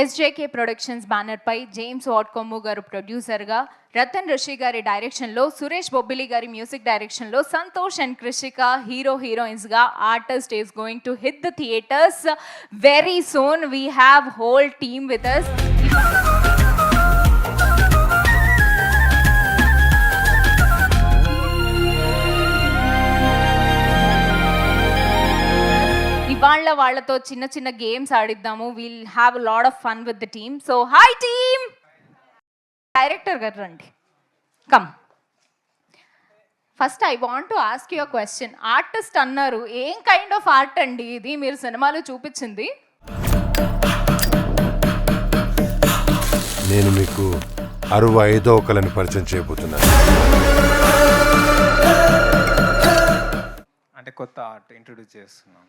ఎస్జేకే productions banner పై James వాట్కొమ్ము గారు ప్రొడ్యూసర్గా, రతన్ ఋషి గారి డైరెక్షన్లో, సురేష్ బొబ్బిలి గారి మ్యూజిక్ డైరెక్షన్లో సంతోష్ అండ్ కృషిక హీరోయిన్స్గా artist is going to hit the theatres very soon. We have whole team with us. ఇవాళ వాళ్ళతో చిన్న చిన్న గేమ్స్ ఆడిద్దాము. Will have a lot of fun with the team. So hi team. Director గారు రండి, come. First I want to ask you a question. Artist అన్నారు, ఏం kind of art అండి ఇది మీరు సినిమాలో చూపించింది? నేను మీకు 65వ కళని పరిచయం చేయబోతున్నాను. అంటే కొత్త ఆర్ట్ ఇంట్రొడ్యూస్ చేస్తున్నాం.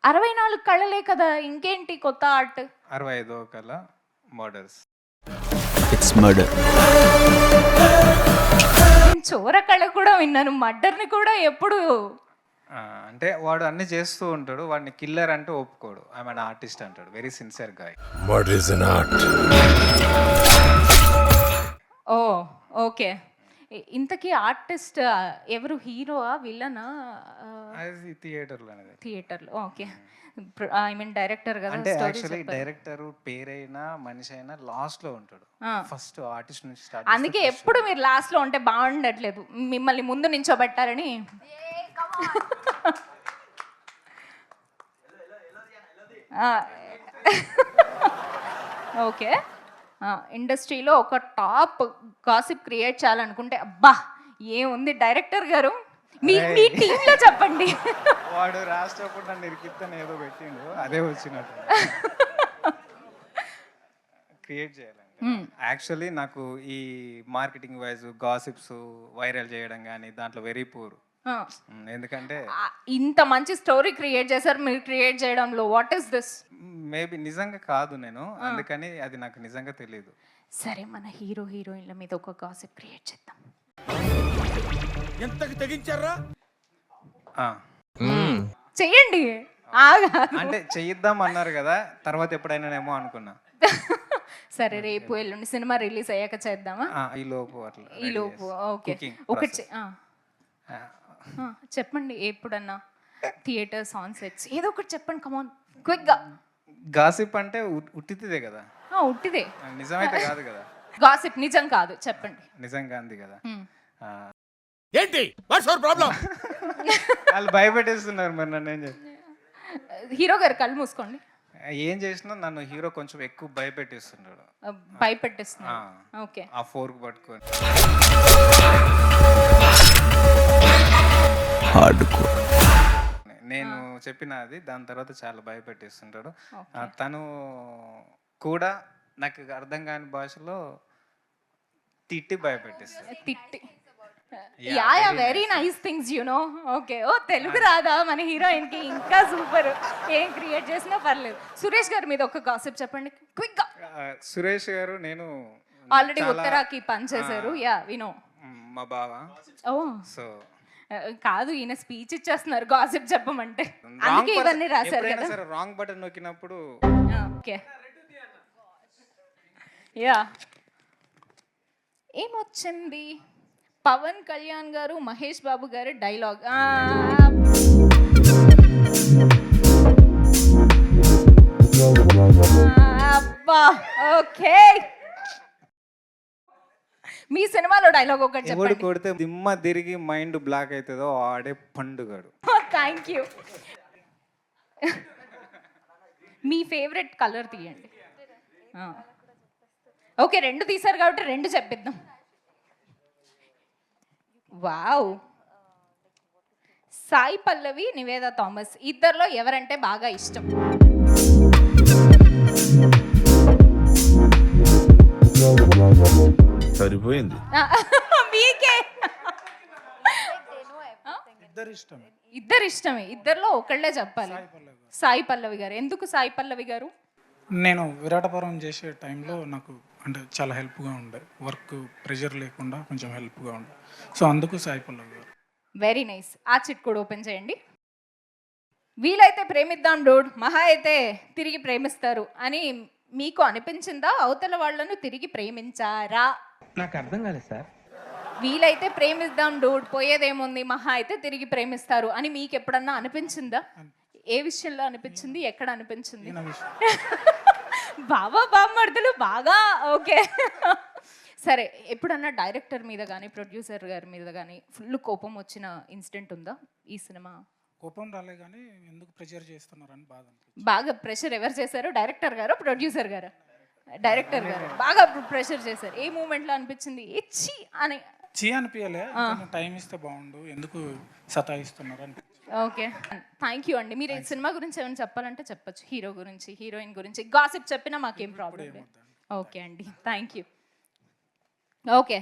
64 కళలే కదా, ఇంకేంటి కొత్త ఆర్ట్? 65వ కళ మర్డర్స్. It's murder. నేను చోర కళ కూడా విన్నాను, మర్డర్ని కూడా ఎప్పుడు. అంటే వాడు అన్ని చేస్తూ ఉంటాడు, వాడిని కిల్లర్ అంటే ఒప్పుకోడు. ఐఎమ్ అన్ ఆర్టిస్ట్ అంటాడు, very sincere guy. Murder is an art. Oh okay. ఇంతకీ ఆర్టిస్ట్ ఎవరు, హీరోవా విలనా? అది థియేటర్లో అనేది. థియేటర్లో ఓకే. ఐ మీన్ డైరెక్టర్ కదా. అంటే యాక్చువల్లీ డైరెక్టర్ పేరైనా మనిషి అయినా లాస్ట్ లో ఉంటాడు. ఫస్ట్ ఆర్టిస్ట్ నుంచి స్టార్ట్. అందుకే ఎప్పుడు మీరు లాస్ట్ లో ఉంటే బాగుండట్లేదు, మిమ్మల్ని ముందు నించోబెట్టారని. ఓకే. ఇండస్ట్రీలో ఒక టాప్ గాసిప్ క్రియేట్ చేయాలనుకుంటే, అబ్బా ఏముంది డైరెక్టర్ గారు, మీ టీంలో చెప్పండి. వాడు రాసేటప్పుడు నన్ను ఇరికిస్తాను ఏదో పెట్టిండు, అదే వచ్చినట్టు క్రియేట్ చేయాలండి. యాక్చువల్లీ నాకు ఈ మార్కెటింగ్ వైజ్ గాసిప్స్ వైరల్ చేయడం కానీ దాంట్లో వెరీ పూర్. ఎందుకంటే ఇంత మంచి స్టోరీ క్రియేట్ చేశారు మీరు క్రియేట్ చేయడంలో. What is this? మేబీ నిజంగా కాదు నేను, అందుకని అది నాకు నిజంగా తెలియదు. సరే, మన హీరోయిన్ల మీద ఒక గాసిప్ క్రియేట్ చేద్దాం. ఎంతకి తెగించారా? చెయ్యండి. అంటే చెయ్యిద్దాం అన్నారు కదా, తర్వాత ఎప్పుడైనానేమో అనుకున్నా. సరే, రేపు ఎల్లుండి సినిమా రిలీజ్ అయ్యాక చేద్దామా? ఈ లోపు అట్లా ఈ లోపు ఓకే. ఒకటి చెప్పండి, ఎప్పుడన్నా థియేటర్స్ ఆన్ సెట్స్ ఏదో ఒకటి చెప్పండి. కమాన్ క్విక్ గా. గాసిప్ అంటే ఉట్టిదే కదా, ఉట్టిదే, నిజమైతే కాదు కదా. గాసిప్ నిజం కాదు, చెప్పండి. నిజంగా అంది కదా. ఏంటి వాట్స్ యువర్ ప్రాబ్లం? వాళ్ళు భయపెట్టేస్తున్నారు మరి నన్ను. ఏం చేయాలి? హీరో గారు కళ్ళు మూసుకోండి. ఏం చేసినా నన్ను హీరో కొంచెం ఎక్కువ భయపెట్టేస్తున్నాడు. భయపెట్టేస్తున్నారు. ఓకే. ఆ ఫోర్క్ పట్టుకొని నేను చెప్పిన అది, దాని తర్వాత చాలా భయపెట్టేస్తుంటాడు. తను కూడా నాకు అర్థం కాని భాషలో తిట్టి భయపెట్టేస్తాడు. తిట్టి yeah very nice things you know. Okay. ఓ తెలుగు రాదా మన హీరోయిన్ కి? ఇంకా సూపర్. ఏం క్రియేట్ చేసినా పర్లేదు. సురేష్ గారి మీద ఒక గాసిప్ చెప్పండి క్విక్ గా. సురేష్ గారు నేను ఆల్రెడీ ఉత్తరాకి పనిచేశారు. యా వినో. మా బావ. ఓ సో కాదు, ఈయన స్పీచ్ ఇచ్చేస్తున్నారు గాసిప్ చెప్పమంటే, అందుకే ఇవన్నీ రాశారు కదా. సరే, రాంగ్ బటన్ నొక్కినప్పుడు. ఓకే. యా ఏమొచ్చింది? పవన్ కళ్యాణ్ గారు, మహేష్ బాబు గారు డైలాగ్. అబ్బా ఓకే. మీ సినిమాలో డైలాగ్ ఒకటి ఎవడు చెప్పండి. కొడితే దిమ్మ తిరిగి మైండ్ బ్లాక్ అవుతుందో ఆడే పండుగాడు. Thank you. మీ ఫేవరెట్ కలర్ తీయండి. ఓకే, 2 తీశారు కాబట్టి 2 చెప్పిద్దాం. వావ్. సాయి పల్లవి, నివేదా థామస్, ఇద్దరిలో ఎవరంటే బాగా ఇష్టం? సరిపోయింది. మీకే. ఇద్దరు ఇష్టమే. ఇద్దరిలో ఒకళ్ళే చెప్పాలి. సాయి పల్లవి గారు. ఎందుకు సాయి పల్లవి గారు? నేను విరాటపురం చేసే టైంలో నాకు అంటే చాలా హెల్ప్గా ఉండే, వర్క్ ప్రెషర్ లేకుండా కొంచెం హెల్ప్గా ఉండే, సో అందుకు సాయి పల్లవి గారు. Very nice. ఆ చిట్ కూడా ఓపెన్ చేయండి. వీలైతే ప్రేమిద్దాం డూడ్, మహా అయితే తిరిగి ప్రేమిస్తారు అని మీకు అనిపించిందా అవతల వాళ్ళను తిరిగి ప్రేమించారా? నాకు అర్థం కాలేదు సార్. వీలైతే ప్రేమిద్దాం డూడ్, పోయేదేముంది, మహా అయితే తిరిగి ప్రేమిస్తారు అని మీకు ఎప్పుడన్నా అనిపించిందా? ఏ విషయంలో అనిపించింది, ఎక్కడ అనిపించింది? నా విషయం బాబా బామ్మర్దులు బాగా ఓకే. సరే, ఎప్పుడన్నా డైరెక్టర్ మీద కానీ ప్రొడ్యూసర్ గారి మీద కానీ ఫుల్ కోపం వచ్చిన ఇన్సిడెంట్ ఉందా ఈ సినిమా? కోపం రాలే కానీ ఎందుకు ప్రెజర్ చేస్తున్నారని బాధ అనిపించింది. బాగా ప్రెషర్ ఎవరు చేశారు, డైరెక్టర్ గారు ప్రొడ్యూసర్ గారు? డైరెక్టర్ గారు బాగా ప్రెషర్ చేశారు. ఏ మూమెంట్లో అనిపించింది ఇచ్చి అని? చీ అనిపించలే, టైం ఇస్తే బాగుండు, ఎందుకు సతాయిస్తున్నారు అని. ఓకే, థ్యాంక్ యూ అండి. మీరు ఈ సినిమా గురించి ఏమైనా చెప్పాలంటే చెప్పచ్చు, హీరో గురించి, హీరోయిన్ గురించి గాసిప్ చెప్పినా మాకేం ప్రాబ్లం లేదు. ఓకే అండి, థ్యాంక్ యూ. ఓకే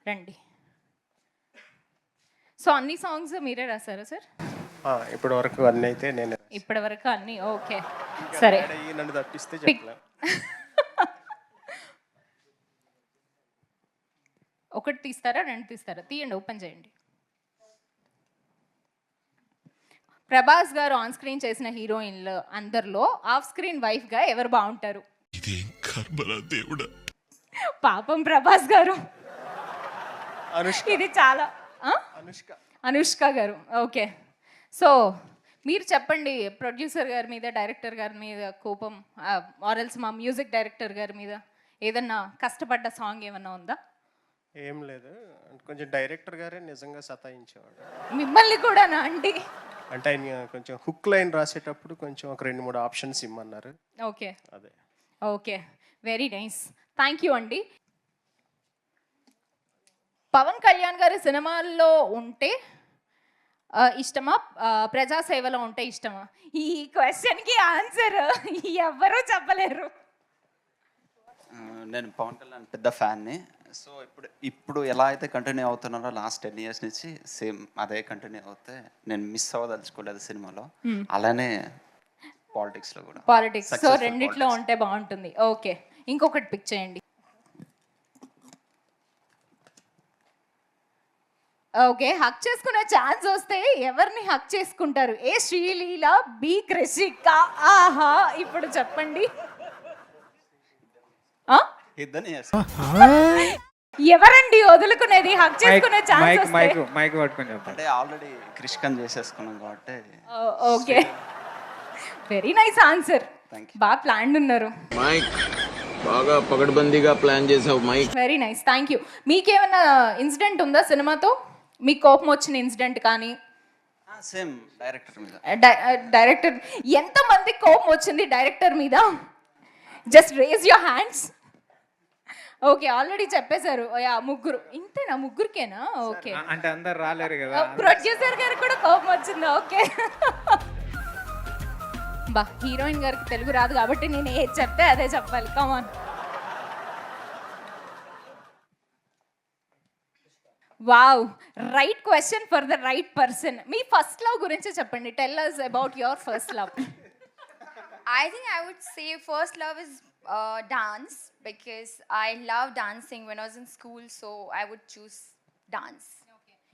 రండి. సో అన్ని సాంగ్స్ మీరే రాశారా సార్? ఇప్పటి వరకు అన్నీ అయితే నేను ఇప్పటి వరకు అన్ని ఓకే. సరే, నన్ను తప్పిస్తే పిక్ ఒకటి తీస్తారా, రెండు తీస్తారా? తీయండి, ఓపెన్ చేయండి. ప్రభాస్ గారు ఆన్ స్క్రీన్ చేసిన హీరోయిన్లు అందరిలో ఆఫ్ స్క్రీన్ వైఫ్ గా ఎవరు బాగుంటారు? పాపం ప్రభాస్ గారు. అనుష్క. ఇది చాలా అనుష్క. అనుష్క గారు. ఓకే, సో మీరు చెప్పండి, ప్రొడ్యూసర్ గారి మీద, డైరెక్టర్ గారి మీద కోపం, ఆర్ఎల్స్ మా మ్యూజిక్ డైరెక్టర్ గారి మీద ఏదన్నా కష్టపడ్డ సాంగ్ ఏమన్నా ఉందా? ఏం లేదు, కొంచెం డైరెక్టర్ గారే నిజంగా సతాయించేవాడు. మిమ్మల్ని కూడానా అండి? అంటే ఆయన కొంచెం హుక్ లైన్ రాసేటప్పుడు కొంచెం ఒక 2-3 ఆప్షన్స్ ఇమ్మన్నారు. ఓకే అదే. Okay, very nice, thank you అండి. పవన్ కళ్యాణ్ గారి సినిమాల్లో ఉంటే ఇష్టమా, ప్రజాసేవలో ఉంటే ఇష్టమా? ఈ క్వశ్చన్కి ఆన్సర్ ఎవ్వరూ చెప్పలేరు. నేను పవన్ కళ్యాణ్ పెద్ద ఫ్యాన్ని. సో ఇప్పుడు ఎలా అయితే కంటిన్యూ అవుతున్నారో లాస్ట్ 10 years నుంచి సేమ్ అదే కంటిన్యూ అవుతే నేను మిస్ అవ్వదలుచుకోలేదు సినిమాలో. అలానే పాలిటిక్స్లో కూడా. పాలిటిక్స్, సో Successful రెండిట్లో politics. ఉంటే బాగుంటుంది. ఓకే, ఇంకొకటి పిక్ చేయండి. ఓకే, హక్ చేసుకునే ఛాన్స్ వస్తే ఎవరిని హక్ చేసుకుంటారు? A Sreeleela, B Krishika? ఆహా, ఇప్పుడు చెప్పండి. ఇద్దరిని ఎవరండి వదులుకునేది హక్ చేసుకునే ఛాన్స్ మైక్ వస్తే? మైక్ మైక్ పట్టుకొని చెప్పండి. అంటే ఆల్రెడీ క్రిష్కన్ చేసేసుకున్నాం కాబట్టి. Okay, very nice answer. Thank you. బాగా ప్లాన్ ఉన్నారు. మైక్ బాగా పగడ్బందీగా ప్లాన్ చేసావు mike. Very nice, thank you. మీకేమైనా ఇన్సిడెంట్ ఉందా సినిమాతో, మీకు కోపం వచ్చిన ఇన్సిడెంట్ కానీ? సేమ్ డైరెక్టర్ మీద. డైరెక్టర్ ఎంతమంది కోపం వచ్చింది డైరెక్టర్ మీద? Just raise your hands. Okay, already చెప్పేశారు. యా, ముగ్గురు. ఇంతేనా, ముగ్గురికేనా? ఓకే, అంటే అందరు రాలేరు కదా. ప్రొడ్యూసర్ గారికి కూడా కోపం వచ్చిందా? ఓకే. బా, హీరోయిన్ గారికి తెలుగు రాదు కాబట్టి నేను ఏది చెప్తే అదే చెప్పాలి. Come on. Wow, right question for the right person. మీ ఫస్ట్ లవ్ గురించి చెప్పండి. Tell us about your first love. I think I would say first love is dance because I love dancing when I was in school, so I would choose dance.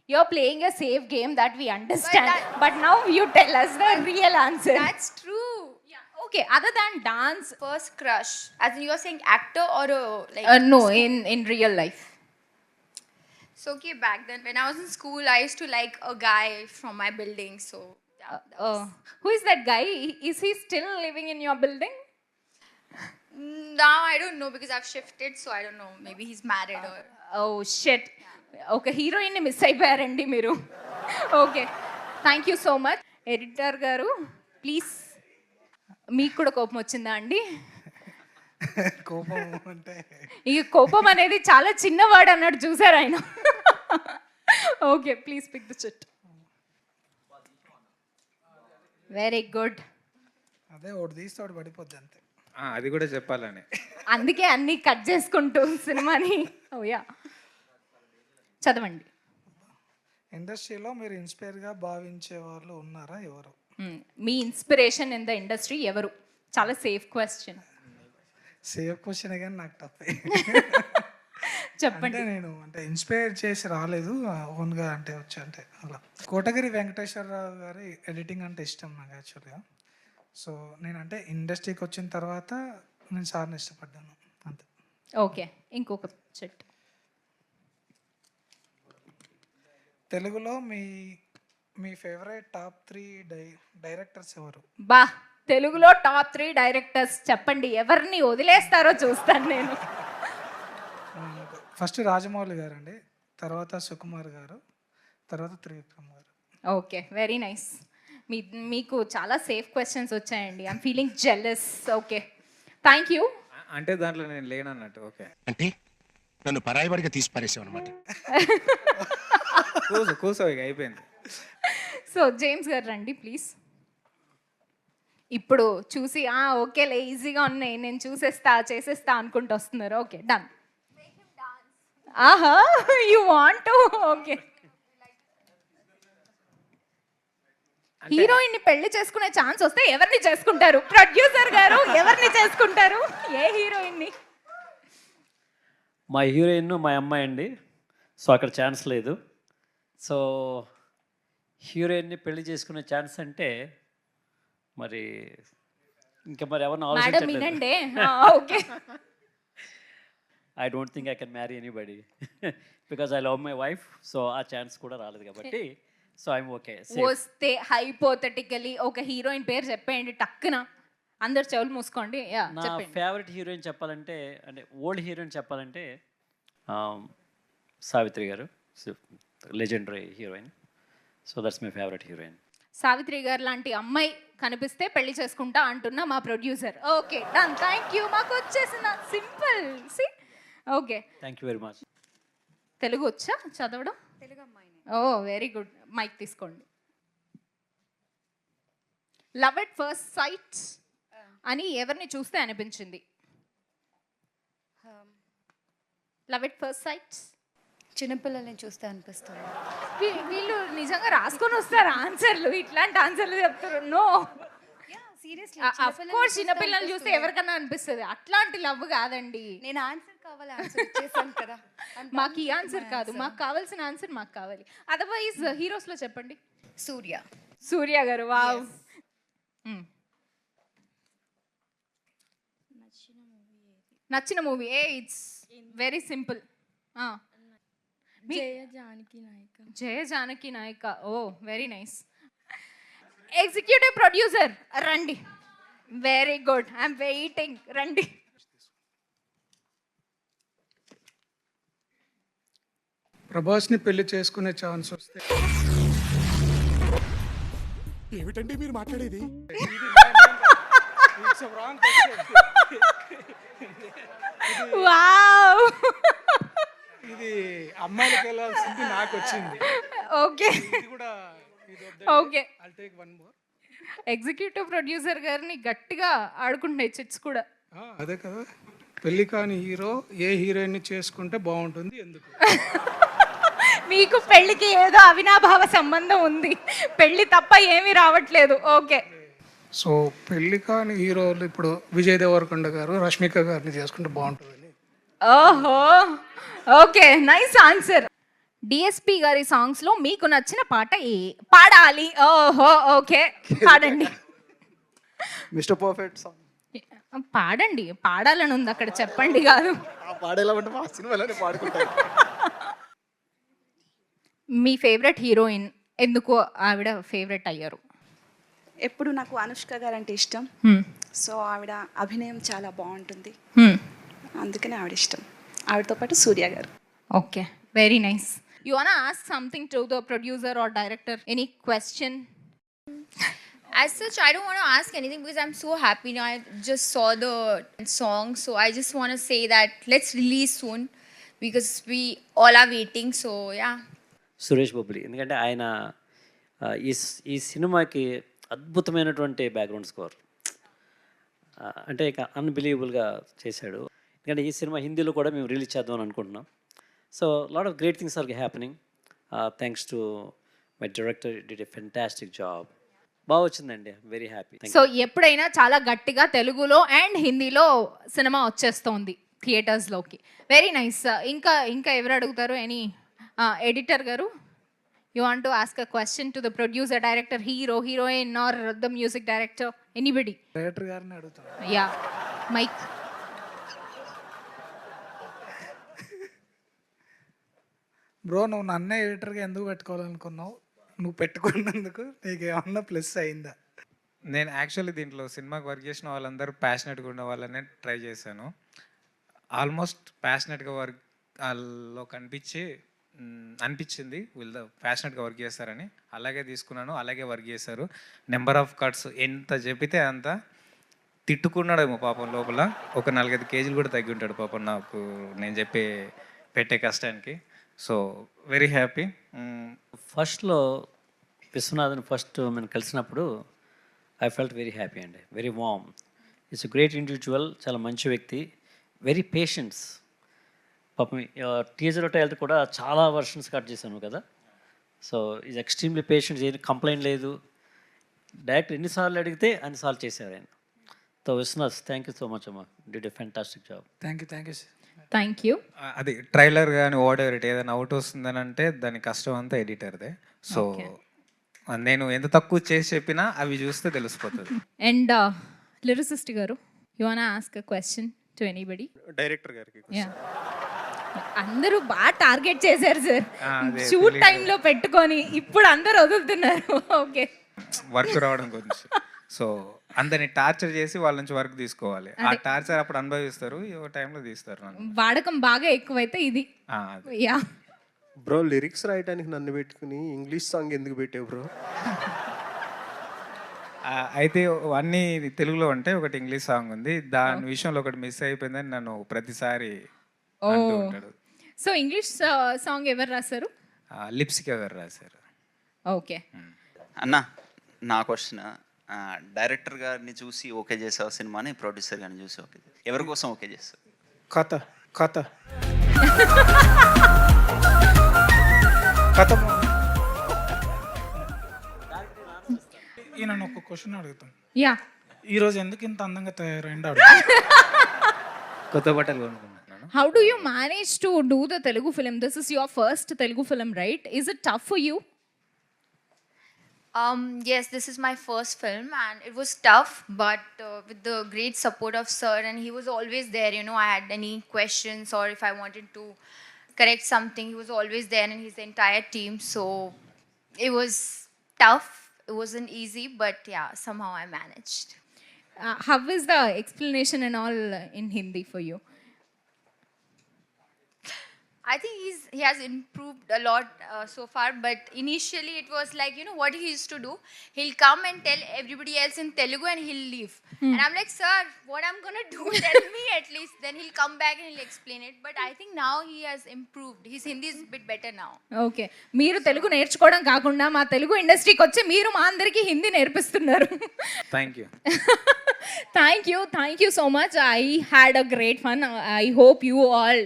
You're playing a safe game that we understand, But but now you tell us the real answer. That's true. Yeah. Okay, other than dance, First crush, as in you're saying actor or like. no, in real life. So okay, back then when I was in school, I used to like a guy from my building. So yeah, that was- Who is that guy? Is he still living in your building? Now I don't know because I've shifted, so I don't know. Maybe he's married or. Oh shit. Okay, heroine ని miss అయిపోయారండి మీరు. Okay, thank you so much. Editor గారు please, మీకు కూడా కోపం వచ్చిందా అండి? కోపం అంటే ఈ కోపం అనేది చాలా చిన్నవాడు అన్నట్టు చూసారు ఆయన. Okay, please pick the chit. Very good. అదే ఒకటి తీస్తే ఒకటి పడిపోద్ది అంతే. అది కూడా చెప్పాలని. అందుకే అన్ని కట్ చేసుకుంటూ సినిమాని. ఓయా, చదవండి. ఇండస్ట్రీలో మీరు ఇన్స్పైర్గా భావించే వాళ్ళు ఉన్నారా? ఎవరు మీ ఇన్స్పిరేషన్ ఇన్ ద ఇండస్ట్రీ ఎవరు? చాలా సేఫ్ క్వశ్చన్. సేఫ్ క్వశ్చన్ కానీ నాకు తప్పే. చెప్పండి. అంటే నేను అంటే ఇన్స్పైర్ చేసి రాలేదు, ఓన్గా అంటే వచ్చి అంటే అలా. కోటగిరి వెంకటేశ్వరరావు గారి ఎడిటింగ్ అంటే ఇష్టం నాకు యాక్చువల్గా. సో నేను అంటే ఇండస్ట్రీకి వచ్చిన తర్వాత నేను సార్ని ఇష్టపడ్డాను అంతే. ఓకే, ఇంకొక చెట్టు. తెలుగులో మీ మీ ఫేవరెట్ టాప్ 3 డైరెక్టర్స్ ఎవరు? బా, తెలుగులో టాప్ 3 డైరెక్టర్స్ చెప్పండి, ఎవరిని వదిలేస్తారో చూస్తాను నేను. ఫస్ట్ రాజమౌళి గారు అండి, తర్వాత సుకుమార్ గారు, తర్వాత త్రివిక్రమ్ గారు. Okay, very nice. మీకు చాలా సేఫ్ క్వశ్చన్స్ వచ్చాయండి. I'm feeling jealous. Okay, thank you. అంటే దాంట్లో నేను లేనన్నట్టు. ఓకే, అంటే నన్ను పరాయివాడిగా తీసి పారేసావు అనమాట. కూసో ఇక అయిపోయింది. సో జేమ్స్ గారు రండి ప్లీజ్. ఇప్పుడు చూసి ఓకేలే ఈజీగా ఉన్నాయి, నేను చేసేస్తా అనుకుంటూ వస్తున్నారు. Okay, done. Aha, you want to. Okay, heroine ని పెళ్లి చేసుకునే ఛాన్స్ వస్తే ఎవరిని చేసుకుంటారు? ప్రొడ్యూసర్ గారు ఎవరిని చేసుకుంటారు? ఏ హీరోయిన్ ని? మా హీరోయిన్ మా అమ్మాయి అండి, సో అక్కడ ఛాన్స్ లేదు. సో హీరోయిన్ని పెళ్లి చేసుకునే ఛాన్స్ అంటే మరి ఇంకా మరి ఎవరిని మేడం ఆలోచించట్లేదు. వినండి. Okay, I don't think I can marry anybody because I love my wife. So ఆ ఛాన్స్ కూడా రాలేదు కాబట్టి సో ఐఎమ్ ఓకే. వస్తే హైపోథెటికలీ ఒక హీరోయిన్ పేరు చెప్పేయండి టక్కున, అందరు చెవులు మూసుకోండి. నా చెప్పండి. ఫేవరెట్ హీరోయిన్ చెప్పాలంటే, అంటే ఓల్డ్ హీరోయిన్ చెప్పాలంటే Savitri garu, legendary heroine. So that's my favourite heroine. Savitri garu లాంటి అమ్మాయి కనిపిస్తే పెళ్లి చేసుకుంటా అంటున్నా మా producer. Okay, done. Thank you. మాకు వచ్చేసిన simple. See, okay, thank you very much. Telugu వచ్చా చదవడం? తెలుగు అమ్మాయిని. Oh very good. మైక్ తీసుకోండి. లవ్ ఎట్ ఫస్ట్ సైట్ అని ఎవరిని చూస్తే అనిపించింది? లవ్ ఎట్ ఫస్ట్ సైట్ చిన్నపిల్లల్ని చూస్తే అనిపిస్తుంది. వీళ్ళు నిజంగా రాసుకొని వస్తారు ఆన్సర్లు, ఇట్లాంటి ఆన్సర్లు చెప్తారు. నో, సీరియస్లీ అఫ్ కోర్స్ చిన్నపిల్లలు చూస్తే ఎవరికన్నా అనిపిస్తుంది, అట్లాంటి లవ్ కాదండి. నేను ఆన్సర్ కావాలి, ఆన్సర్ ఇచ్చేసాను కదా. మాకు ఈ ఆన్సర్ కాదు, మాకు కావాల్సిన ఆన్సర్ మాకు కావాలి. అదర్వైజ్ హీరోస్ లో చెప్పండి. సూర్య గారు. వావ్. నచ్చిన movie it's very simple. Jaya Janaki Nayaka. Oh very nice. Executive producer రండి. Very good, I'm waiting. రండి. ప్రభాస్ని పెళ్లి చేసుకునే ఛాన్స్ వస్తే ఏమిటండి మీరు మాట్లాడేది? వావ్. ఇది అమ్మాయిలకి వెళ్ళాల్సింది నాకు వచ్చింది. ఓకే ఇది కూడా okay. I'll take one more. Executive producer గారిని గట్టిగా ఆడుకుంటున్నాయి చిట్స్ కూడా. అదే కదా, పెళ్లి కాని హీరో ఏ హీరోయిన్ చేసుకుంటే బాగుంటుంది, ఎందుకు? మీకు పెళ్లికి ఏదో అవినాభావ సంబంధం ఉంది, పెళ్లి తప్ప ఏమీ రావట్లేదు. ఓకే, సో పెళ్లి కాని హీరోలు ఇప్పుడు విజయ్ దేవరకొండ గారు రష్మిక గారిని చేసుకుంటే బాగుంటుందని. ఓహో, ఓకే, నైస్ ఆన్సర్. డిఎస్పి గారి సాంగ్స్ లో మీకు నచ్చిన పాట పాడాలి? ఓహో, ఓకే, పాడండి. మిస్టర్ పర్ఫెక్ట్ సాంగ్ పాడండి, పాడాలని ఉంది అక్కడ, చెప్పండి కాదు. పాడేలా ఉంటే మా సినిమాలోనే పాడుకుంటాను. మీ ఫేవరెట్ హీరోయిన్, ఎందుకు ఆవిడ ఫేవరెట్ అయ్యారు? ఎప్పుడు నాకు అనుష్క గారు అంటే ఇష్టం. సో ఆవిడ అభినయం చాలా బాగుంటుంది, అందుకనే ఆవిడ ఇష్టం. ఆవిడతో పాటు Surya garu. Okay, very nice. You want ask something to the producer or director? Any question? As such, I don't want to ask anything because I'm so happy now. I just saw the song, so I just want to say that let's release soon because we all are waiting. So yeah. Suresh Bobbili, ఎందుకంటే ఆయన ఈ సినిమాకి అద్భుతమైనటువంటి background score, అంటే ఇక అన్బిలీవబుల్గా చేశాడు. ఎందుకంటే ఈ సినిమా హిందీలో కూడా మేము రిలీజ్ చేద్దామని అనుకుంటున్నాం. So lot of great things are happening thanks to my director. Did a fantastic job. బాగా వచ్చిందండి, వెరీ హ్యాపీ. సో ఎప్పుడైనా చాలా గట్టిగా తెలుగులో అండ్ హిందీలో సినిమా వచ్చేస్తోంది థియేటర్స్లోకి. Very nice. ఇంకా ఇంకా ఎవరు అడుగుతారు? ఎనీ ఎడిటర్ గారు, you want to ask a question to the producer, director, hero, heroine or the music director, anybody? Director గారిని అడుగుతాను. Yeah, mic. బ్రో నువ్వు నన్నే ఎడిటర్గా ఎందుకు పెట్టుకోవాలనుకున్నావు? నువ్వు పెట్టుకున్నందుకు నీకు ఏమన్నా ప్లస్ అయిందా? నేను యాక్చువల్లీ దీంట్లో సినిమాకి వర్క్ చేసిన వాళ్ళందరూ ప్యాషనెట్గా ఉన్న వాళ్ళనే ట్రై చేశాను. ఆల్మోస్ట్ ప్యాషనెట్గా వర్క్ వాళ్ళలో అనిపించింది వీళ్ళు ప్యాషనెట్గా వర్క్ చేస్తారని. అలాగే తీసుకున్నాను, అలాగే వర్క్ చేశారు. నెంబర్ ఆఫ్ కట్స్ ఎంత చెప్పితే అంత తిట్టుకున్నాడేమో పాపం లోపల. ఒక 4-5 కేజీలు కూడా తగ్గి ఉంటాడు పాపం నాకు నేను పెట్టే కష్టానికి. So very happy. ఫస్ట్లో విశ్వనాథన్ ఫస్ట్ మేము కలిసినప్పుడు ఐ ఫెల్ట్ వెరీ హ్యాపీ అండి, very warm. It's great individual, చాలా మంచి వ్యక్తి, వెరీ పేషెన్స్. పాపం టీజర్ ట్రైలర్ కూడా చాలా వర్షన్స్ కట్ చేశాను కదా. సో ఈజ్ ఎక్స్ట్రీమ్లీ పేషెంట్, ఏది కంప్లైంట్ లేదు. డైరెక్టర్ ఎన్నిసార్లు అడిగితే అన్నిసార్లు చేశారు ఆయన. So Viswanath thank you so much అమ్మా, did a fantastic job. Thank you sir. Thank you. అది ట్రైలర్ కానీ ఓడెవరిట్ ఏదైనా అవుట్ వస్తుందని అంటే దాని కష్టం అంతా ఎడిటర్దే. సో నేను ఎంత తక్కువ చేసి చెప్పినా అవి చూస్తే తెలిసిపోతుంది. అండ్ లిరిసిస్ట్ గారు, you want ask a question to anybody? Director గారికి అందరూ బాగా టార్గెట్ చేశారు సార్ అదే షూట్ టైంలో పెట్టుకొని, ఇప్పుడు అందరూ వదులుతున్నారు. ఓకే, వర్క్ రావడం గురించి. సో అందరిని టార్చర్ చేసి వాళ్ళ నుంచి వర్క్ తీసుకోవాలి. ఆ టార్చర్ అప్పుడు అనుభవిస్తారు, ఏ టైంలో తీస్తారు నన్ను. వాడకం బాగా ఎక్కువైతే ఇది. యా బ్రో లిరిక్స్ రాయడానికి నన్ను పెట్టుకుని ఇంగ్లీష్ సాంగ్ ఎందుకు పెట్టావు బ్రో? అయితే అన్నీ తెలుగులో ఉంటే ఒకటి ఇంగ్లీష్ సాంగ్ ఉంది, దాని విషయంలో ఒకటి మిస్ అయిపోయిందని నన్ను ప్రతిసారి అంటూ ఉంటాడు. సో ఇంగ్లీష్ సాంగ్ ఎవరు రాశారు? లిప్స్కి ఎవరు రాశారు? ఓకే అన్న, నా క్వశ్చన్, డైరెక్టర్ గారిని చూసి ఓకే చేసావు సినిమాని, ప్రొడ్యూసర్ గారిని చూసి ఓకే చేసావు, ఎవరి కోసం ఓకే చేస్తావు? కథ ఈయన ఒక క్వశ్చన్ అడుగుతాం. యా, ఈరోజు ఎందుకు ఇంత అందంగా తయారైంది? కొత్త బట్టలు కొనుక్కున్నాను. How do you manage to do the Telugu film? This is your first Telugu film, right? Is it tough for you? Yes, this is my first film and it was tough, but with the great support of sir, and he was always there, you know, I had any questions or if I wanted to correct something, he was always there, and his entire team. So it was tough, it wasn't easy, but yeah, somehow I managed. How is the explanation and all in Hindi for you? I think he has improved a lot so far, but initially it was like, you know, what he used to do, he'll come and tell everybody else in Telugu and he'll leave. And I'm like, sir, what I'm gonna do? Tell me at least. Then he'll come back and he'll explain it. But I think now he has improved. His Hindi is a bit better now. Okay, మీరు తెలుగు నేర్చుకోవడం కాకుండా మా తెలుగు ఇండస్ట్రీకి వచ్చి మీరు మా అందరికీ హిందీ నేర్పిస్తున్నారు. Thank you. Thank you so much. I had a great fun. I hope you all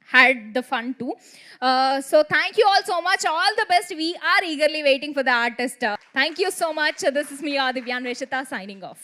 had the fun too. So thank you all so much. All the best. We are eagerly waiting for the artist. Thank you so much. This is me, Divyan Reshita, signing off.